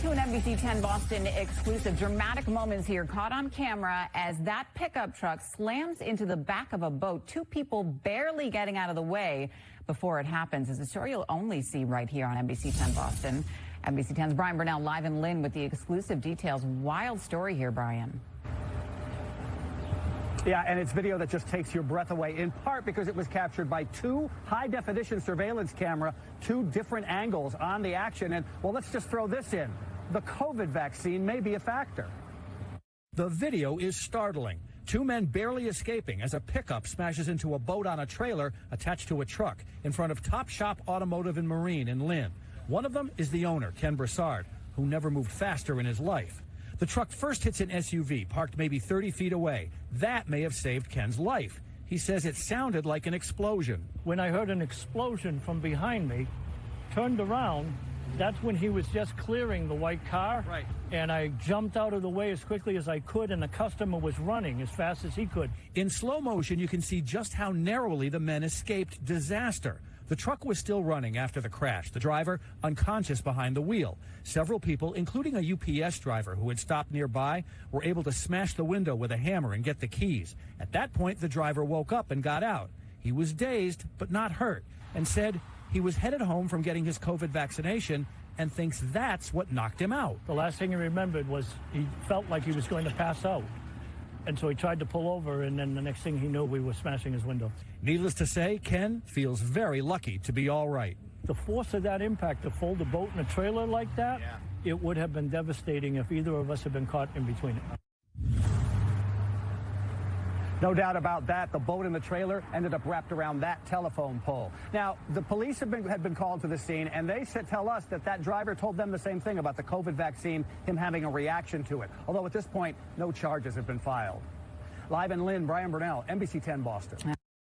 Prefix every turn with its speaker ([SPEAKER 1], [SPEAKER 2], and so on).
[SPEAKER 1] to an NBC 10 Boston exclusive. Dramatic moments here caught on camera as that pickup truck slams into the back of a boat. Two people barely getting out of the way before it happens. It's a story you'll only see right here on NBC 10 Boston. NBC 10's Brian Burnell live in Lynn with the exclusive details. Wild story here, Brian.
[SPEAKER 2] Yeah, and it's video that just takes your breath away, in part because it was captured by two high-definition surveillance camera, two different angles on the action. And, well, let's just throw this in. The COVID vaccine may be a factor.
[SPEAKER 3] The video is startling. Two men barely escaping as a pickup smashes into a boat on a trailer attached to a truck in front of Top Shop Automotive and Marine in Lynn. One of them is the owner, Ken Broussard, who never moved faster in his life. The truck first hits an SUV parked maybe 30 feet away. That may have saved Ken's life. He says it sounded like an explosion.
[SPEAKER 4] When I heard an explosion from behind me, turned around, that's when he was just clearing the white car.
[SPEAKER 3] Right.
[SPEAKER 4] And I jumped out of the way as quickly as I could, and the customer was running as fast as he could.
[SPEAKER 3] In slow motion, you can see just how narrowly the men escaped disaster. The truck was still running after the crash. The driver unconscious behind the wheel. Several people, including a UPS driver who had stopped nearby, were able to smash the window with a hammer and get the keys. At that point, the driver woke up and got out. He was dazed but not hurt and said he was headed home from getting his COVID vaccination and thinks that's what knocked him out.
[SPEAKER 4] The last thing he remembered was he felt like he was going to pass out. And so he tried to pull over, and then the next thing he knew, we were smashing his window.
[SPEAKER 3] Needless to say, Ken feels very lucky to be all right.
[SPEAKER 4] The force of that impact to fold a boat in a trailer like that, It would have been devastating if either of us had been caught in between it.
[SPEAKER 2] No doubt about that. The boat and the trailer ended up wrapped around that telephone pole. Now, the police had been called to the scene, and they tell us that driver told them the same thing about the COVID vaccine, him having a reaction to it. Although at this point, no charges have been filed. Live in Lynn, Brian Burnell, NBC 10 Boston.